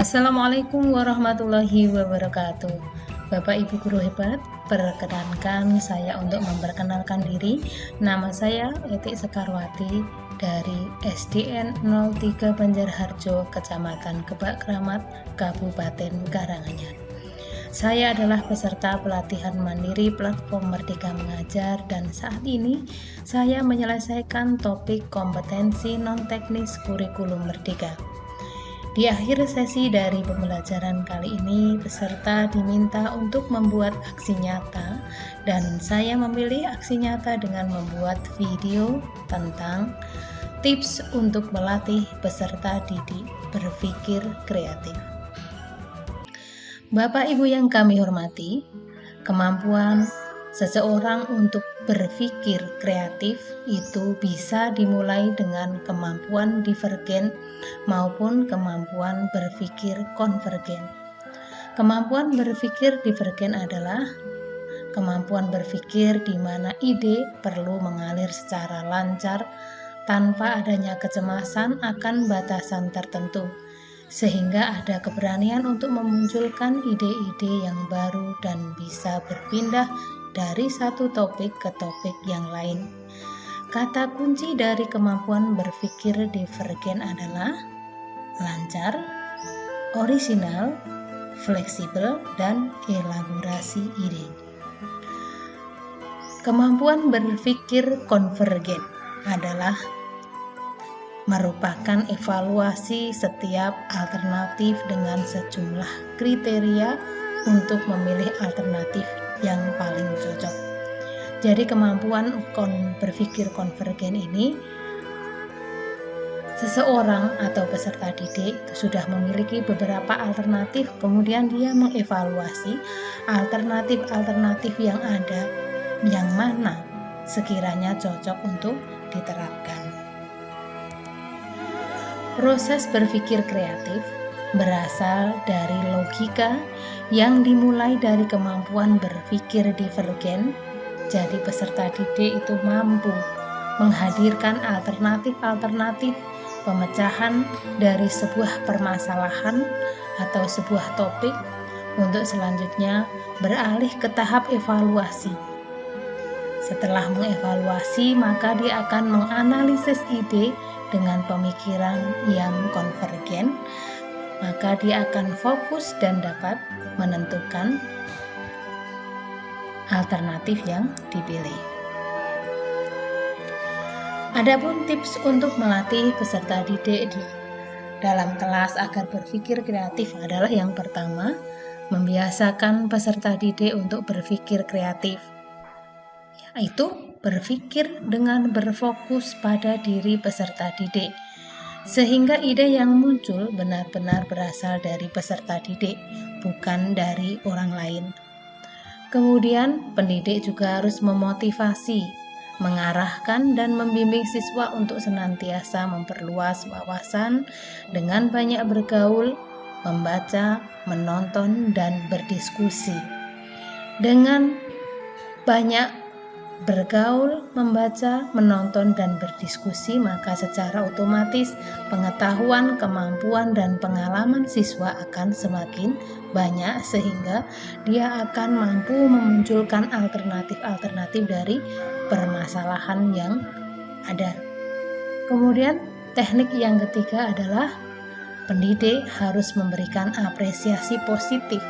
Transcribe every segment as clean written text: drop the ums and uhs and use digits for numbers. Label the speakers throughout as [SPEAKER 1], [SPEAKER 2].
[SPEAKER 1] Assalamualaikum warahmatullahi wabarakatuh. Bapak Ibu guru hebat, perkenankan saya untuk memperkenalkan diri. Nama saya Eti Sekarwati dari SDN 03 Banjarharjo, Kecamatan Kebak Kramat, Kabupaten Karanganyar. Saya adalah peserta pelatihan mandiri platform Merdeka Mengajar dan saat ini saya menyelesaikan topik kompetensi non-teknis kurikulum Merdeka. Di akhir sesi dari pembelajaran kali ini, peserta diminta untuk membuat aksi nyata dan saya memilih aksi nyata dengan membuat video tentang tips untuk melatih peserta didik berpikir kreatif. Bapak Ibu yang kami hormati, kemampuan seseorang untuk berpikir kreatif itu bisa dimulai dengan kemampuan divergen maupun kemampuan berpikir konvergen. Kemampuan berpikir divergen adalah kemampuan berpikir di mana ide perlu mengalir secara lancar tanpa adanya kecemasan akan batasan tertentu, sehingga ada keberanian untuk memunculkan ide-ide yang baru dan bisa berpindah dari satu topik ke topik yang lain. Kata kunci dari kemampuan berpikir divergen adalah lancar, orisinal, fleksibel, dan elaborasi ide. Kemampuan berpikir konvergen adalah merupakan evaluasi setiap alternatif dengan sejumlah kriteria untuk memilih alternatif yang paling cocok. Jadi kemampuan berpikir konvergen ini, seseorang atau peserta didik sudah memiliki beberapa alternatif, kemudian dia mengevaluasi alternatif-alternatif yang ada, yang mana sekiranya cocok untuk diterapkan. Proses berpikir kreatif berasal dari logika yang dimulai dari kemampuan berpikir divergen. Jadi peserta didik itu mampu menghadirkan alternatif-alternatif pemecahan dari sebuah permasalahan atau sebuah topik untuk selanjutnya beralih ke tahap evaluasi. Setelah mengevaluasi, maka dia akan menganalisis ide dengan pemikiran yang konvergen, maka dia akan fokus dan dapat menentukan alternatif yang dipilih. Adapun tips untuk melatih peserta didik dalam kelas agar berpikir kreatif adalah yang pertama, membiasakan peserta didik untuk berpikir kreatif, yaitu berpikir dengan berfokus pada diri peserta didik, sehingga ide yang muncul benar-benar berasal dari peserta didik, bukan dari orang lain. Kemudian, pendidik juga harus memotivasi, mengarahkan dan membimbing siswa untuk senantiasa memperluas wawasan dengan banyak bergaul, membaca, menonton, dan berdiskusi. Dengan banyak bergaul, membaca, menonton, dan berdiskusi, maka secara otomatis pengetahuan, kemampuan, dan pengalaman siswa akan semakin banyak sehingga dia akan mampu memunculkan alternatif-alternatif dari permasalahan yang ada. Kemudian teknik yang ketiga adalah pendidik harus memberikan apresiasi positif,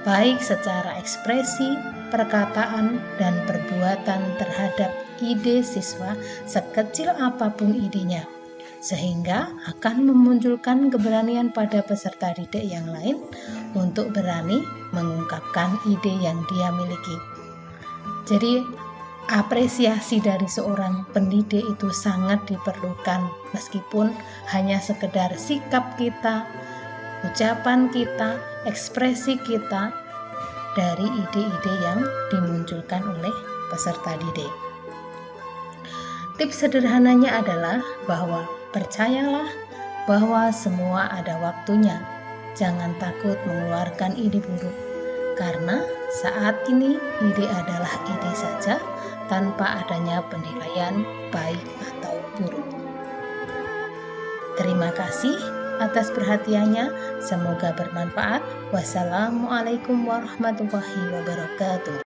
[SPEAKER 1] baik secara ekspresi, perkataan, dan perbuatan terhadap ide siswa sekecil apapun idenya, sehingga akan memunculkan keberanian pada peserta didik yang lain untuk berani mengungkapkan ide yang dia miliki. Jadi apresiasi dari seorang pendidik itu sangat diperlukan, meskipun hanya sekedar sikap kita, ucapan kita, ekspresi kita dari ide-ide yang dimunculkan oleh peserta didik. Tips sederhananya adalah bahwa percayalah bahwa semua ada waktunya. Jangan takut mengeluarkan ide buruk, karena saat ini ide adalah ide saja tanpa adanya penilaian baik atau buruk. Terima kasih. atas perhatiannya. Semoga bermanfaat. Wassalamualaikum warahmatullahi wabarakatuh.